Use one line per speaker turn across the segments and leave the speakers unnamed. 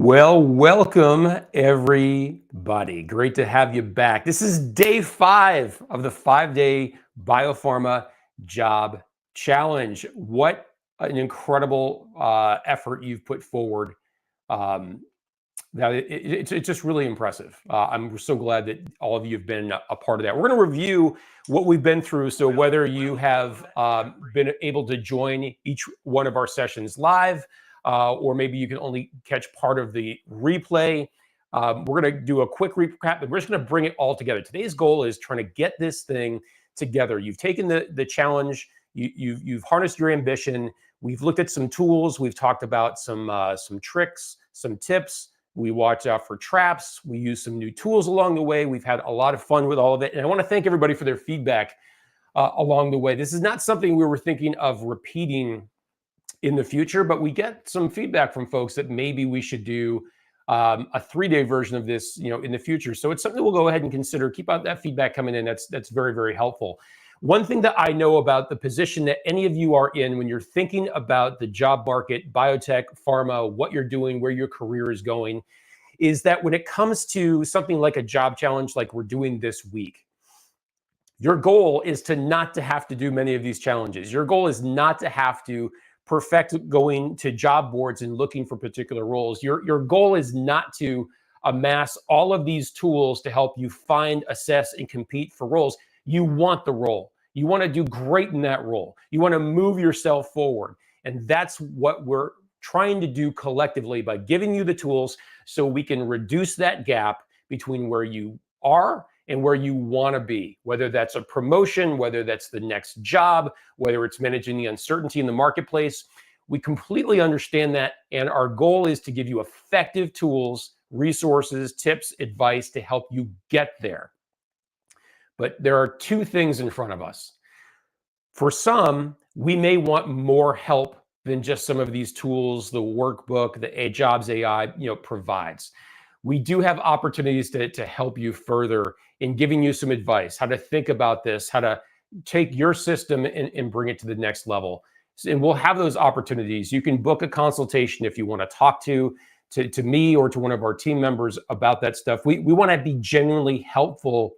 Well, welcome everybody. Great to have you back. This is day 5 of the 5-day BioPharma Job Challenge. What an incredible effort you've put forward. Um, it's just really impressive. I'm so glad that all of you have been a part of that. We're going to review what we've been through. So whether you have been able to join each one of our sessions live, or maybe you can only catch part of the replay, we're going to do a quick recap, but we're just going to bring it all together. Today's goal is trying to get this thing together. You've taken the challenge. You've harnessed your ambition. We've looked at some tools. We've talked about some tricks, some tips. We watch out for traps. We use some new tools along the way. We've had a lot of fun with all of it. And I want to thank everybody for their feedback along the way. This is not something we were thinking of repeating in the future, but we get some feedback from folks that maybe we should do a 3-day version of this, in the future. So it's something we'll go ahead and consider. Keep out that feedback coming in. That's very, very helpful. One thing that I know about the position that any of you are in when you're thinking about the job market, biotech, pharma, what you're doing, where your career is going, is that when it comes to something like a job challenge like we're doing this week, your goal is not to have to do many of these challenges. Your goal is not to have to perfect going to job boards and looking for particular roles. Your goal is not to amass all of these tools to help you find, assess, and compete for roles. You want the role. You want to do great in that role. You want to move yourself forward. And that's what we're trying to do collectively by giving you the tools so we can reduce that gap between where you are and where you want to be, whether that's a promotion, whether that's the next job, whether it's managing the uncertainty in the marketplace. We completely understand that. And our goal is to give you effective tools, resources, tips, advice to help you get there. But there are 2 things in front of us. For some, we may want more help than just some of these tools, the workbook, the Jobs AI, provides. We do have opportunities to help you further in giving you some advice, how to think about this, how to take your system and bring it to the next level. And we'll have those opportunities. You can book a consultation if you want to talk to me or to one of our team members about that stuff. We want to be genuinely helpful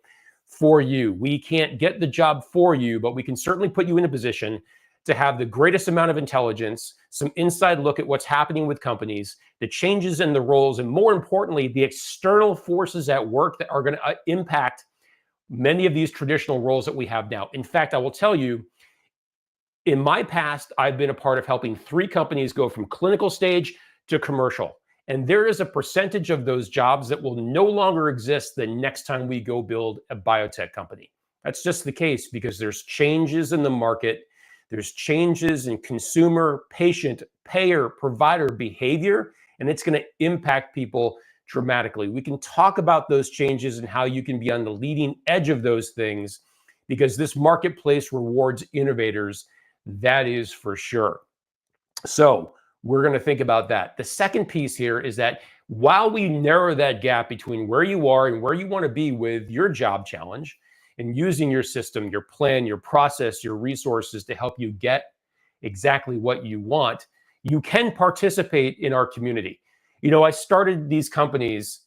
for you. We can't get the job for you, but we can certainly put you in a position to have the greatest amount of intelligence, some inside look at what's happening with companies, the changes in the roles, and more importantly, the external forces at work that are going to impact many of these traditional roles that we have now. In fact, I will tell you, in my past, I've been a part of helping 3 companies go from clinical stage to commercial. And there is a percentage of those jobs that will no longer exist the next time we go build a biotech company. That's just the case because there's changes in the market. There's changes in consumer, patient, payer, provider behavior, and it's going to impact people dramatically. We can talk about those changes and how you can be on the leading edge of those things because this marketplace rewards innovators. That is for sure. So we're going to think about that. The second piece here is that while we narrow that gap between where you are and where you want to be with your job challenge and using your system, your plan, your process, your resources to help you get exactly what you want, you can participate in our community. I started these companies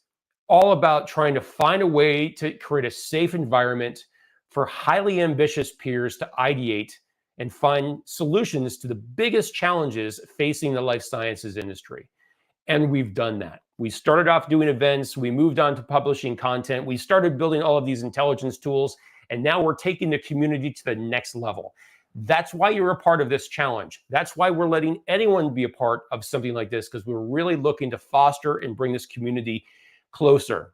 all about trying to find a way to create a safe environment for highly ambitious peers to ideate and find solutions to the biggest challenges facing the life sciences industry. And we've done that. We started off doing events. We moved on to publishing content. We started building all of these intelligence tools. And now we're taking the community to the next level. That's why you're a part of this challenge. That's why we're letting anyone be a part of something like this, because we're really looking to foster and bring this community closer.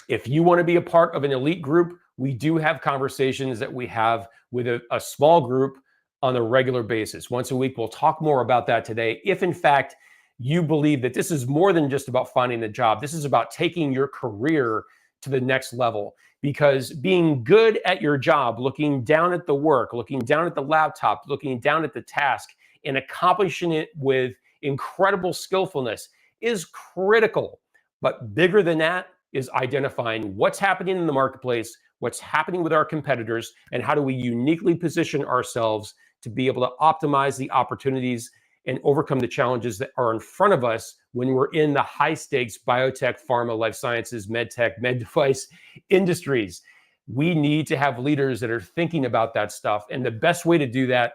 If you want to be a part of an elite group, we do have conversations that we have with a small group on a regular basis. Once a week, we'll talk more about that today. If in fact you believe that this is more than just about finding a job, this is about taking your career to the next level. Because being good at your job, looking down at the work, looking down at the laptop, looking down at the task, and accomplishing it with incredible skillfulness is critical. But bigger than that is identifying what's happening in the marketplace, what's happening with our competitors, and how do we uniquely position ourselves to be able to optimize the opportunities and overcome the challenges that are in front of us when we're in the high stakes biotech, pharma, life sciences, med tech, med device industries. We need to have leaders that are thinking about that stuff. And the best way to do that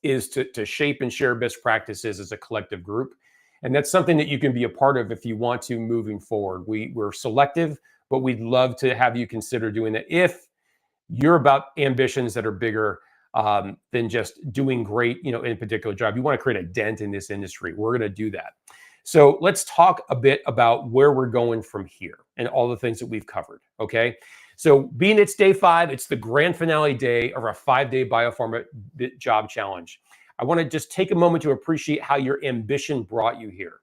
is to shape and share best practices as a collective group. And that's something that you can be a part of if you want to moving forward. We're selective, but we'd love to have you consider doing that if you're about ambitions that are bigger than just doing great, in a particular job. You want to create a dent in this industry. We're going to do that. So let's talk a bit about where we're going from here and all the things that we've covered. Okay. So being it's day 5, it's the grand finale day of our 5-day BioPharma Job Challenge. I want to just take a moment to appreciate how your ambition brought you here.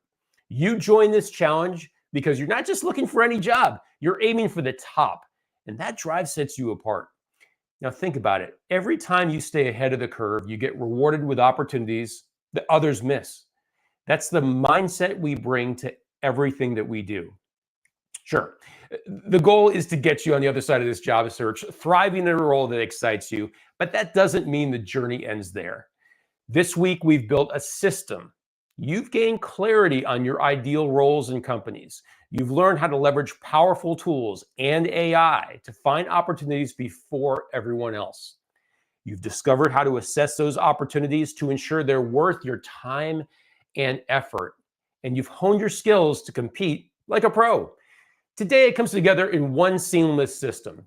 You joined this challenge because you're not just looking for any job, you're aiming for the top, and that drive sets you apart. Now think about it. Every time you stay ahead of the curve, you get rewarded with opportunities that others miss. That's the mindset we bring to everything that we do. Sure, the goal is to get you on the other side of this job search, thriving in a role that excites you, but that doesn't mean the journey ends there. This week, we've built a system. You've gained clarity on your ideal roles in companies. You've learned how to leverage powerful tools and AI to find opportunities before everyone else. You've discovered how to assess those opportunities to ensure they're worth your time and effort. And you've honed your skills to compete like a pro. Today, it comes together in one seamless system,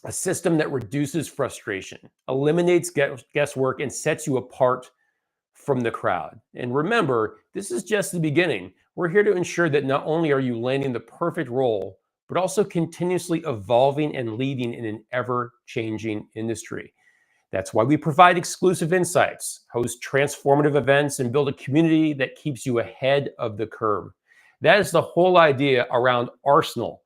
a system that reduces frustration, eliminates guesswork, and sets you apart from the crowd. And remember, this is just the beginning. We're here to ensure that not only are you landing the perfect role, but also continuously evolving and leading in an ever-changing industry. That's why we provide exclusive insights, host transformative events, and build a community that keeps you ahead of the curve. That is the whole idea around Arsenal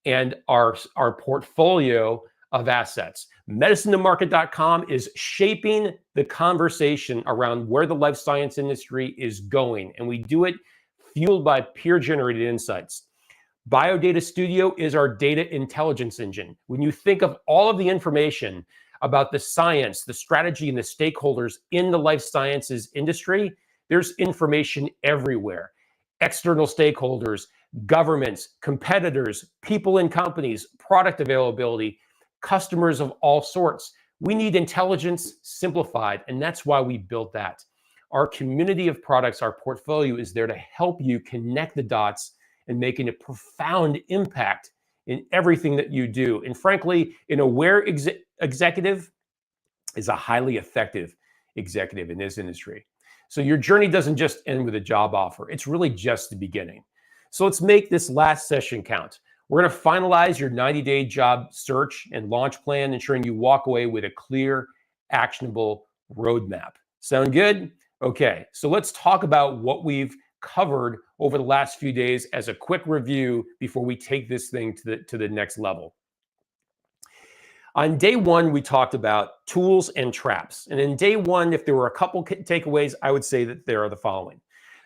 and our portfolio of assets. MedicineToMarket.com is shaping the conversation around where the life science industry is going, and we do it fueled by peer-generated insights. BioData Studio is our data intelligence engine. When you think of all of the information about the science, the strategy, and the stakeholders in the life sciences industry, there's information everywhere. External stakeholders, governments, competitors, people in companies, product availability, customers of all sorts. We need intelligence simplified, and that's why we built that. Our community of products, our portfolio is there to help you connect the dots and making a profound impact in everything that you do. And frankly, an aware executive is a highly effective executive in this industry. So your journey doesn't just end with a job offer. It's really just the beginning. So let's make this last session count. We're going to finalize your 90-day job search and launch plan, ensuring you walk away with a clear, actionable roadmap. Sound good? Okay, so let's talk about what we've covered over the last few days as a quick review before we take this thing to the next level. On day 1, we talked about tools and traps. And in day 1, if there were a couple takeaways, I would say that there are the following.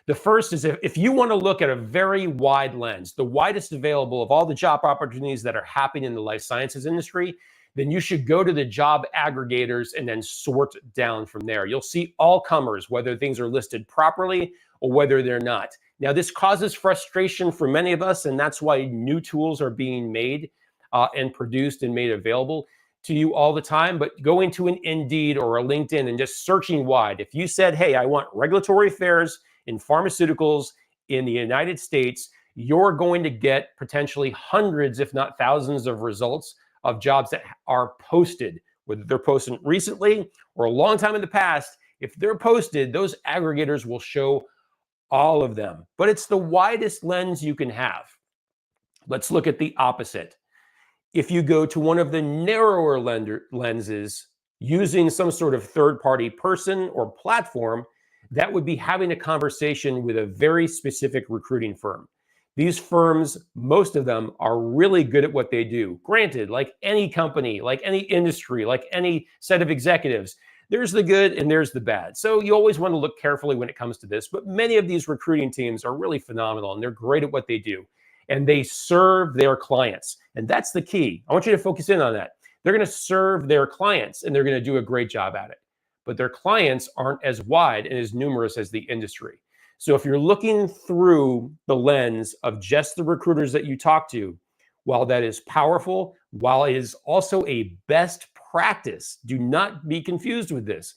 The first is if you want to look at a very wide lens, the widest available of all the job opportunities that are happening in the life sciences industry, then you should go to the job aggregators and then sort down from there. You'll see all comers, whether things are listed properly or whether they're not. Now, this causes frustration for many of us, and that's why new tools are being made and produced and made available to you all the time. But go into an Indeed or a LinkedIn and just searching wide. If you said, hey, I want regulatory affairs in pharmaceuticals in the United States, you're going to get potentially hundreds, if not thousands of results of jobs that are posted, whether they're posted recently or a long time in the past. If they're posted, those aggregators will show all of them. But it's the widest lens you can have. Let's look at the opposite. If you go to one of the narrower lenses using some sort of third-party person or platform, that would be having a conversation with a very specific recruiting firm. These firms, most of them, are really good at what they do. Granted, like any company, like any industry, like any set of executives, there's the good and there's the bad. So you always want to look carefully when it comes to this, but many of these recruiting teams are really phenomenal and they're great at what they do. And they serve their clients. And that's the key. I want you to focus in on that. They're going to serve their clients and they're going to do a great job at it. But their clients aren't as wide and as numerous as the industry. So if you're looking through the lens of just the recruiters that you talk to, while that is powerful, while it is also a best practice, do not be confused with this.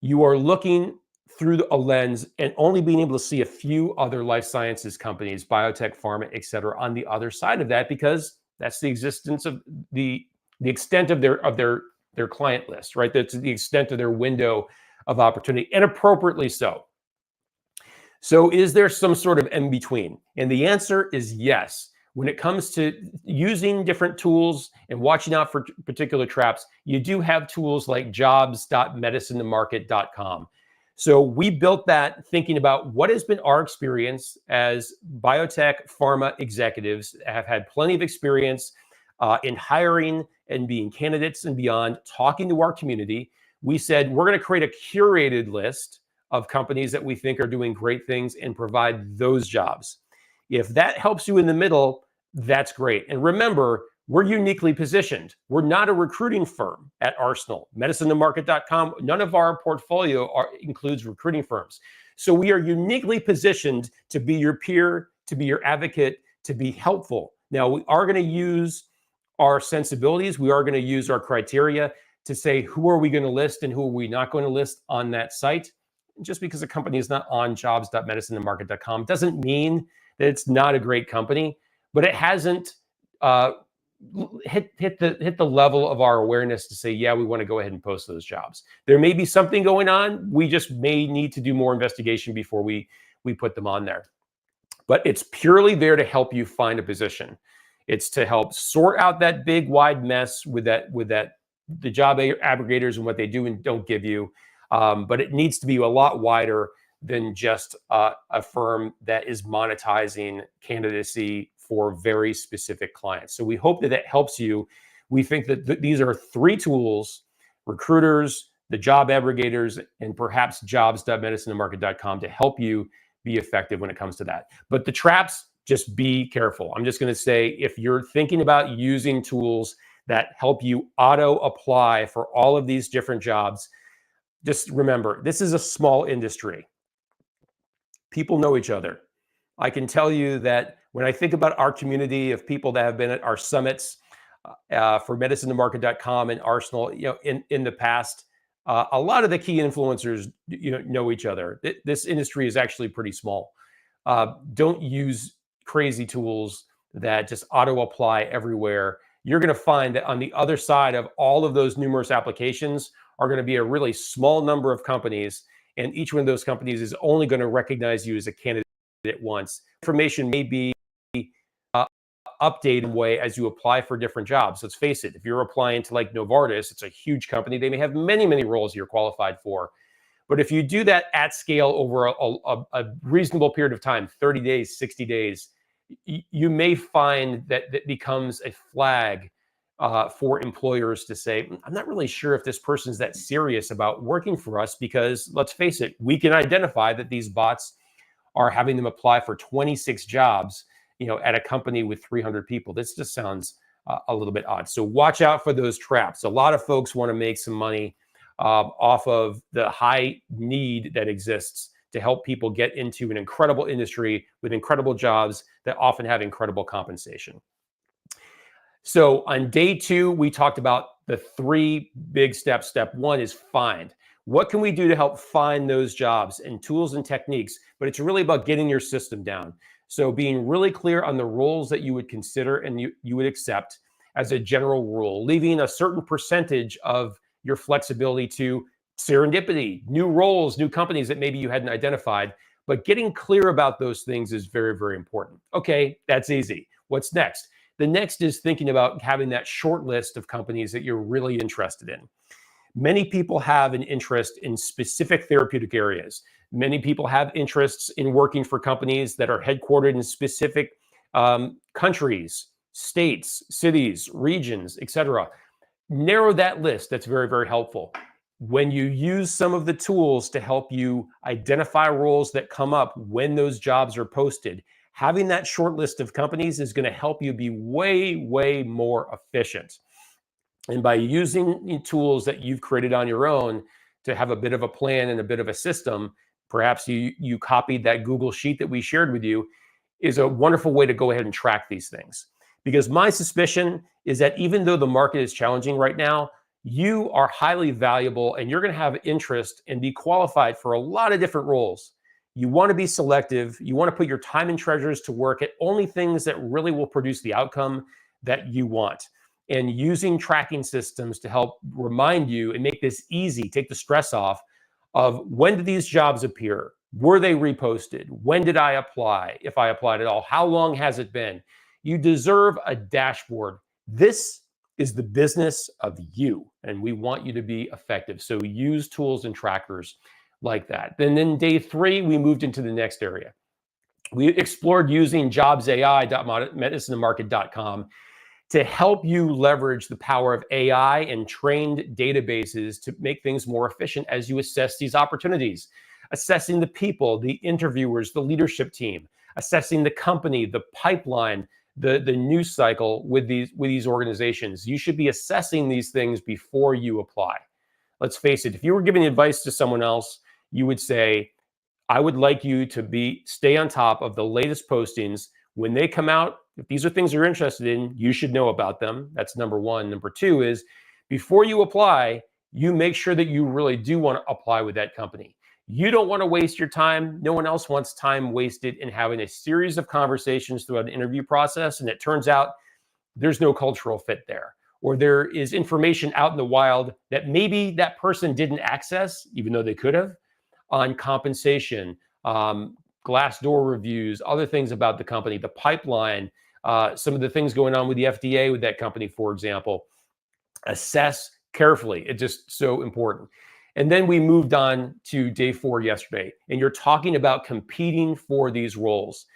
You are looking through a lens and only being able to see a few other life sciences companies, biotech, pharma, et cetera, on the other side of that, because that's the existence of the extent of their client list, right? That's the extent of their window of opportunity, and appropriately so. So is there some sort of in between? And the answer is yes. When it comes to using different tools and watching out for particular traps, you do have tools like jobs.medicinemarket.com. So we built that thinking about what has been our experience as biotech pharma executives, have had plenty of experience in hiring and being candidates and beyond, talking to our community. We said we're going to create a curated list of companies that we think are doing great things and provide those jobs. If that helps you in the middle, that's great. And remember, we're uniquely positioned. We're not a recruiting firm at Arsenal. MedicineToMarket.com, none of our portfolio includes recruiting firms. So we are uniquely positioned to be your peer, to be your advocate, to be helpful. Now, we are going to use our sensibilities. We are going to use our criteria to say who are we going to list and who are we not going to list on that site. Just because a company is not on jobs.medicinemarket.com doesn't mean that it's not a great company, but it hasn't hit the level of our awareness to say, yeah, we want to go ahead and post those jobs. There may be something going on. We just may need to do more investigation before we put them on there. But it's purely there to help you find a position. It's to help sort out that big wide mess with the job aggregators and what they do and don't give you. But it needs to be a lot wider than just a firm that is monetizing candidacy for very specific clients. So we hope that that helps you. We think that these are three tools: recruiters, the job aggregators, and perhaps jobs.medicinemarket.com to help you be effective when it comes to that. But the traps, just be careful. I'm just going to say, if you're thinking about using tools that help you auto apply for all of these different jobs, just remember, this is a small industry. People know each other. I can tell you that when I think about our community of people that have been at our summits for MedicineToMarket.com and Arsenal, in the past, a lot of the key influencers, know each other. This industry is actually pretty small. Don't use crazy tools that just auto apply everywhere. You're going to find that on the other side of all of those numerous applications are going to be a really small number of companies, and each one of those companies is only going to recognize you as a candidate once. Information may be updated in a way as you apply for different jobs. Let's face it, if you're applying to like Novartis, it's a huge company. They may have many, many roles you're qualified for. But if you do that at scale over a reasonable period of time, 30 days, 60 days, you may find that that becomes a flag for employers to say, I'm not really sure if this person's that serious about working for us, because let's face it, we can identify that these bots are having them apply for 26 jobs, at a company with 300 people. This just sounds a little bit odd. So watch out for those traps. A lot of folks want to make some money off of the high need that exists to help people get into an incredible industry with incredible jobs that often have incredible compensation. So on day 2, we talked about the 3 big steps. Step 1 is find. What can we do to help find those jobs, and tools and techniques? But it's really about getting your system down. So being really clear on the roles that you would consider and you would accept as a general rule, leaving a certain percentage of your flexibility to serendipity, new roles, new companies that maybe you hadn't identified. But getting clear about those things is very, very important. Okay, that's easy. What's next? The next is thinking about having that short list of companies that you're really interested in. Many people have an interest in specific therapeutic areas. Many people have interests in working for companies that are headquartered in specific countries, states, cities, regions, etc. Narrow that list. That's very, very helpful. When you use some of the tools to help you identify roles that come up when those jobs are posted, having that short list of companies is going to help you be way, way more efficient. And by using tools that you've created on your own to have a bit of a plan and a bit of a system, perhaps you copied that Google sheet that we shared with you, is a wonderful way to go ahead and track these things. Because my suspicion is that even though the market is challenging right now, you are highly valuable and you're going to have interest and be qualified for a lot of different roles. You want to be selective. You want to put your time and treasures to work at only things that really will produce the outcome that you want. And using tracking systems to help remind you and make this easy, take the stress off of when did these jobs appear? Were they reposted? When did I apply? If I applied at all, how long has it been? You deserve a dashboard. This is the business of you, and we want you to be effective. So use tools and trackers like that. Then in day 3, we moved into the next area. We explored using jobsai.medicinemarket.com to help you leverage the power of AI and trained databases to make things more efficient as you assess these opportunities, assessing the people, the interviewers, the leadership team, assessing the company, the pipeline, the news cycle with these organizations. You should be assessing these things before you apply. Let's face it, if you were giving advice to someone else, you would say, I would like you to stay on top of the latest postings. When they come out, if these are things you're interested in, you should know about them. That's number one. Number two is, before you apply, you make sure that you really do want to apply with that company. You don't want to waste your time. No one else wants time wasted in having a series of conversations throughout an interview process, and it turns out there's no cultural fit there, or there is information out in the wild that maybe that person didn't access, even though they could have, on compensation, Glassdoor reviews, other things about the company, the pipeline, some of the things going on with the FDA with that company, for example. Assess carefully. It's just so important. And then we moved on to day 4 yesterday, and you're talking about competing for these roles.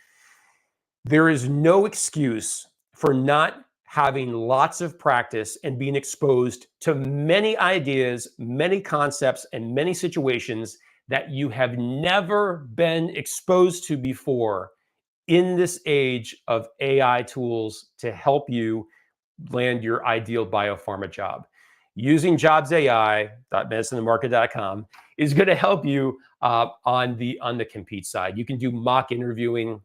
There is no excuse for not having lots of practice and being exposed to many ideas, many concepts, and many situations that you have never been exposed to before in this age of AI tools to help you land your ideal biopharma job. Using jobsai.medicinemarket.com is going to help you on the compete side. You can do mock interviewing,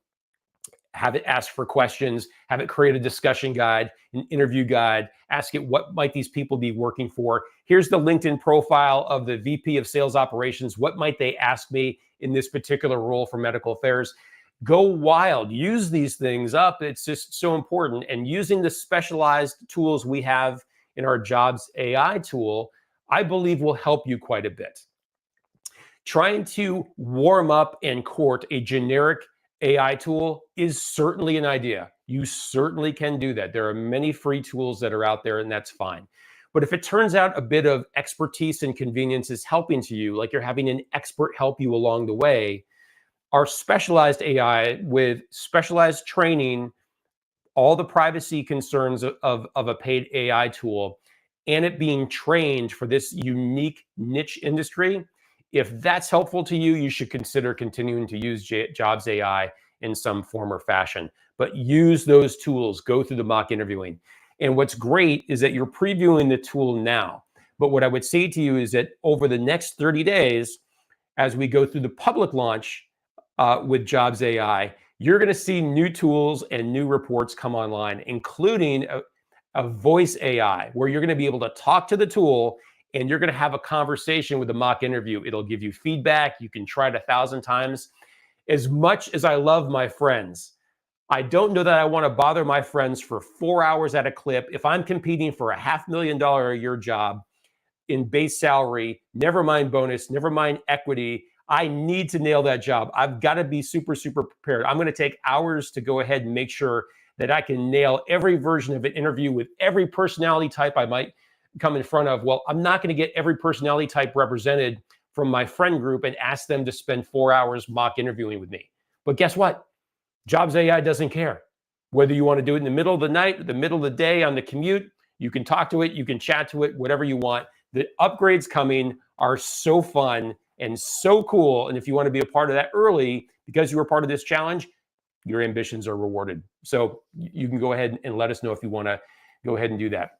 have it ask for questions, have it create a discussion guide, an interview guide, ask it what might these people be working for. Here's the LinkedIn profile of the VP of Sales Operations. What might they ask me in this particular role for medical affairs? Go wild, use these things up. It's just so important. And using the specialized tools we have in our Jobs AI tool, I believe will help you quite a bit. Trying to warm up and court a generic AI tool is certainly an idea. You certainly can do that. There are many free tools that are out there, and that's fine. But if it turns out a bit of expertise and convenience is helping to you, like you're having an expert help you along the way, our specialized AI with specialized training, all the privacy concerns of a paid AI tool, and it being trained for this unique niche industry, if that's helpful to you, you should consider continuing to use Jobs AI in some form or fashion. But use those tools, go through the mock interviewing. And what's great is that you're previewing the tool now. But what I would say to you is that over the next 30 days, as we go through the public launch with Jobs AI, you're going to see new tools and new reports come online, including a voice AI, where you're going to be able to talk to the tool and you're going to have a conversation with the mock interview. It'll give you feedback. You can try it 1,000 times. As much as I love my friends, I don't know that I want to bother my friends for 4 hours at a clip. If I'm competing for a $500,000 a year job in base salary, never mind bonus, never mind equity, I need to nail that job. I've got to be super, super prepared. I'm going to take hours to go ahead and make sure that I can nail every version of an interview with every personality type I might come in front of. Well, I'm not going to get every personality type represented from my friend group and ask them to spend 4 hours mock interviewing with me. But guess what? Jobs AI doesn't care. Whether you want to do it in the middle of the night, the middle of the day, on the commute, you can talk to it, you can chat to it, whatever you want. The upgrades coming are so fun and so cool. And if you want to be a part of that early, because you were part of this challenge, your ambitions are rewarded. So you can go ahead and let us know if you want to go ahead and do that.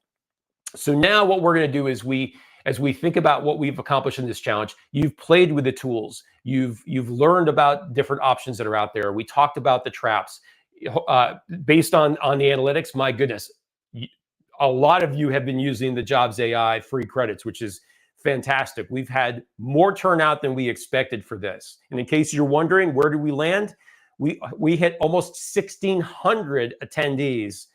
So now what we're going to do is we as we think about what we've accomplished in this challenge, you've played with the tools. You've learned about different options that are out there. We talked about the traps. Based on the analytics, my goodness, a lot of you have been using the Jobs AI free credits, which is fantastic. We've had more turnout than we expected for this. And in case you're wondering, where do we land? We hit almost 1,600 attendees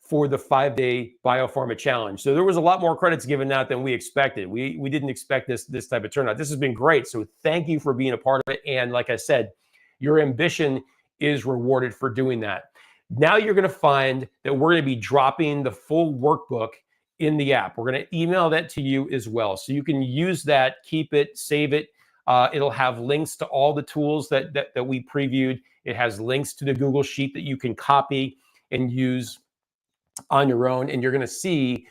for the 5-day BioPharma challenge. So there was a lot more credits given out than we expected. We didn't expect this type of turnout. This has been great. So thank you for being a part of it. And like I said, your ambition is rewarded for doing that. Now you're going to find that we're going to be dropping the full workbook in the app. We're going to email that to you as well. So you can use that, keep it, save it. It'll have links to all the tools that we previewed. It has links to the Google Sheet that you can copy and use on your own. And you're going to see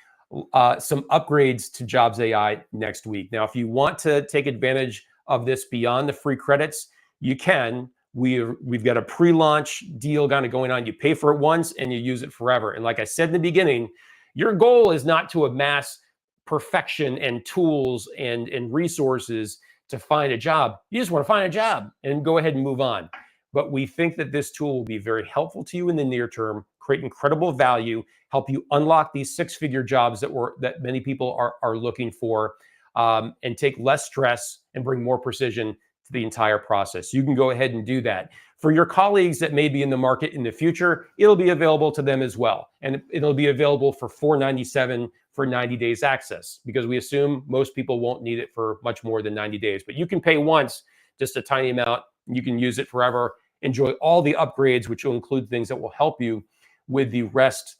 some upgrades to Jobs AI next week. Now, if you want to take advantage of this beyond the free credits, you can. We've got a pre-launch deal kind of going on. You pay for it once and you use it forever. And like I said in the beginning, your goal is not to amass perfection and tools and resources to find a job. You just want to find a job and go ahead and move on. But we think that this tool will be very helpful to you in the near term, create incredible value, help you unlock these six-figure jobs that many people are looking for, and take less stress and bring more precision to the entire process. You can go ahead and do that. For your colleagues that may be in the market in the future, it'll be available to them as well. And it'll be available for $497 for 90 days access, because we assume most people won't need it for much more than 90 days. But you can pay once, just a tiny amount, and you can use it forever. Enjoy all the upgrades, which will include things that will help you with the rest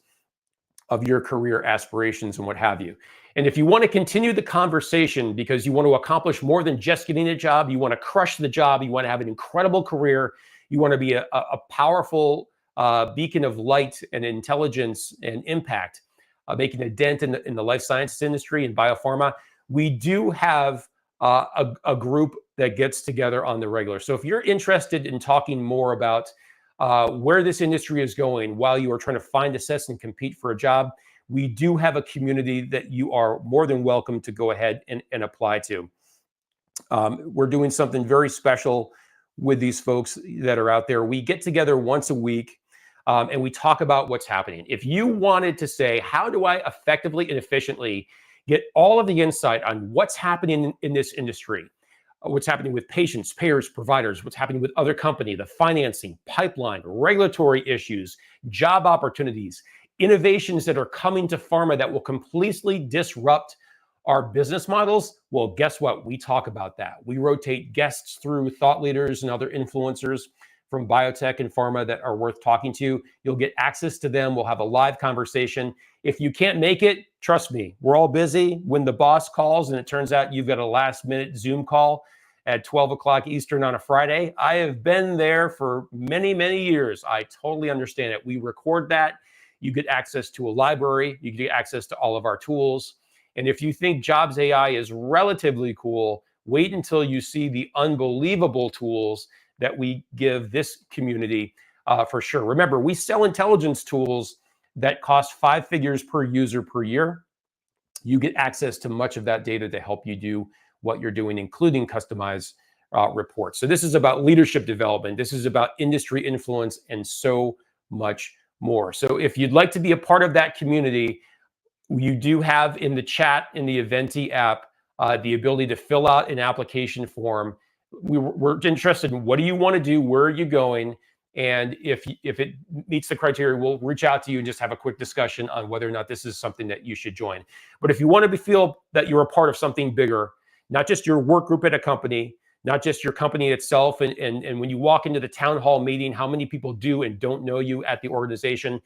of your career aspirations and what have you. And if you want to continue the conversation because you want to accomplish more than just getting a job, you want to crush the job, you want to have an incredible career, you want to be a powerful beacon of light and intelligence and impact, making a dent in the life sciences industry and biopharma, we do have a group that gets together on the regular. So if you're interested in talking more about where this industry is going while you are trying to find, assess, and compete for a job, we do have a community that you are more than welcome to go ahead and apply to. We're doing something very special with these folks that are out there. We get together once a week and we talk about what's happening. If you wanted to say, how do I effectively and efficiently get all of the insight on what's happening in this industry, what's happening with patients, payers, providers, what's happening with other company, the financing, pipeline, regulatory issues, job opportunities, innovations that are coming to pharma that will completely disrupt our business models, well, guess what? We talk about that. We rotate guests through thought leaders and other influencers from biotech and pharma that are worth talking to. You'll get access to them. We'll have a live conversation. If you can't make it, trust me, we're all busy. When the boss calls and it turns out you've got a last-minute Zoom call at 12 o'clock Eastern on a Friday, I have been there for many, many years. I totally understand it. We record that. You get access to a library. You get access to all of our tools. And if you think Jobs AI is relatively cool, wait until you see the unbelievable tools that we give this community for sure. Remember, we sell intelligence tools that cost 5 figures per user per year. You get access to much of that data to help you do what you're doing, including customized reports. So this is about leadership development. This is about industry influence and so much more. So if you'd like to be a part of that community, you do have in the chat in the Eventi app the ability to fill out an application form. We're interested in what do you want to do, where are you going, and if it meets the criteria, we'll reach out to you and just have a quick discussion on whether or not this is something that you should join. But if you want to feel that you're a part of something bigger, not just your work group at a company, not just your company itself, and when you walk into the town hall meeting, how many people do and don't know you at the organization,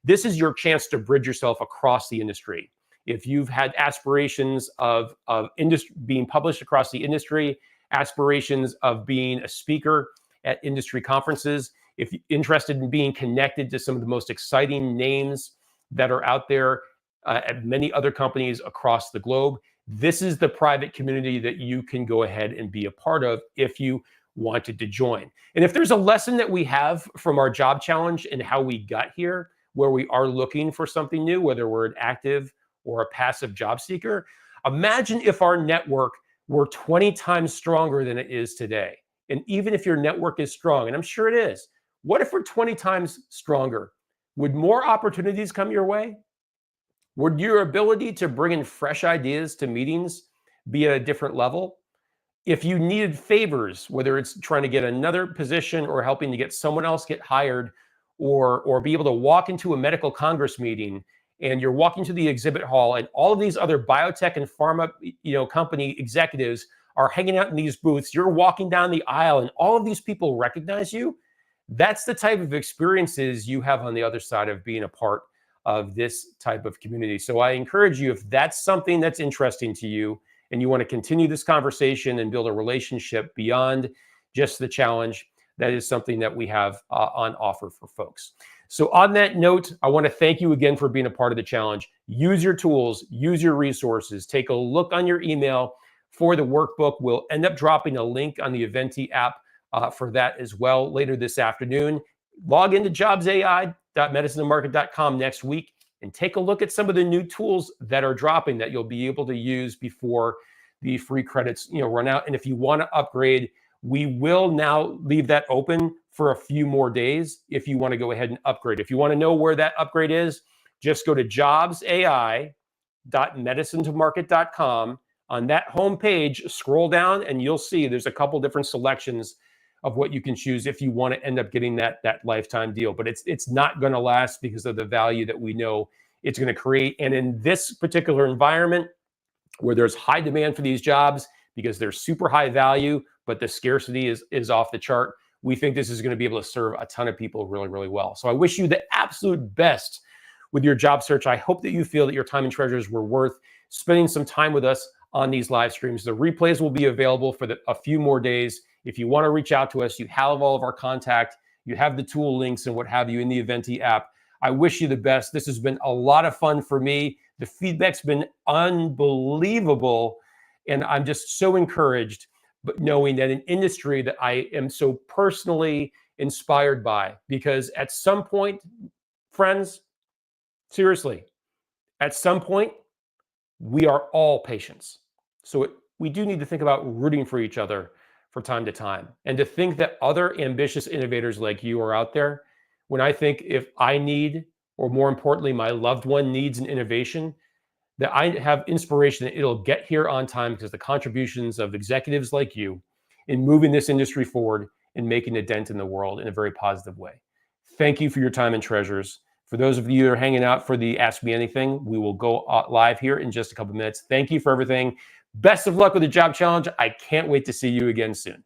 this is your chance to bridge yourself across the industry. If you've had aspirations of industry being published across the industry, aspirations of being a speaker at industry conferences, if you're interested in being connected to some of the most exciting names that are out there at many other companies across the globe, this is the private community that you can go ahead and be a part of if you wanted to join. And if there's a lesson that we have from our job challenge and how we got here, where we are looking for something new, whether we're an active or a passive job seeker, Imagine if our network were 20 times stronger than it is today. And even if your network is strong, and I'm sure it is, what if we're 20 times stronger? Would more opportunities come your way? Would your ability to bring in fresh ideas to meetings be at a different level? If you needed favors, whether it's trying to get another position or helping to get someone else get hired, or be able to walk into a medical congress meeting and you're walking to the exhibit hall and all of these other biotech and pharma company executives are hanging out in these booths, you're walking down the aisle and all of these people recognize you. That's the type of experiences you have on the other side of being a part of this type of community. So I encourage you, if that's something that's interesting to you and you want to continue this conversation and build a relationship beyond just the challenge, that is something that we have on offer for folks. So on that note, I want to thank you again for being a part of the challenge. Use your tools, use your resources, take a look on your email for the workbook. We'll end up dropping a link on the Eventi app for that as well later this afternoon. Log into jobsai.medicineandmarket.com next week and take a look at some of the new tools that are dropping that you'll be able to use before the free credits run out. And if you want to upgrade, we will now leave that open for a few more days if you want to go ahead and upgrade. If you want to know where that upgrade is, just go to jobsai.medicineandmarket.com. On that homepage, scroll down and you'll see there's a couple different selections of what you can choose if you want to end up getting that lifetime deal. But it's not going to last because of the value that we know it's going to create. And in this particular environment where there's high demand for these jobs because they're super high value, but the scarcity is off the chart, we think this is going to be able to serve a ton of people really, really well. So I wish you the absolute best with your job search. I hope that you feel that your time and treasures were worth spending some time with us on these live streams. The replays will be available for a few more days. If you want to reach out to us, you have all of our contact, you have the tool links and what have you in the Eventi app. I wish you the best. This has been a lot of fun for me. The feedback's been unbelievable. And I'm just so encouraged, but knowing that an industry that I am so personally inspired by, because at some point, friends, seriously, at some point, we are all patients. So we do need to think about rooting for each other for time to time, and to think that other ambitious innovators like you are out there. When I think if I need, or more importantly, my loved one needs an innovation, that I have inspiration that it'll get here on time because the contributions of executives like you in moving this industry forward and making a dent in the world in a very positive way. Thank you for your time and treasures. For those of you that are hanging out for the Ask Me Anything, we will go live here in just a couple of minutes. Thank you for everything. Best of luck with the job challenge. I can't wait to see you again soon.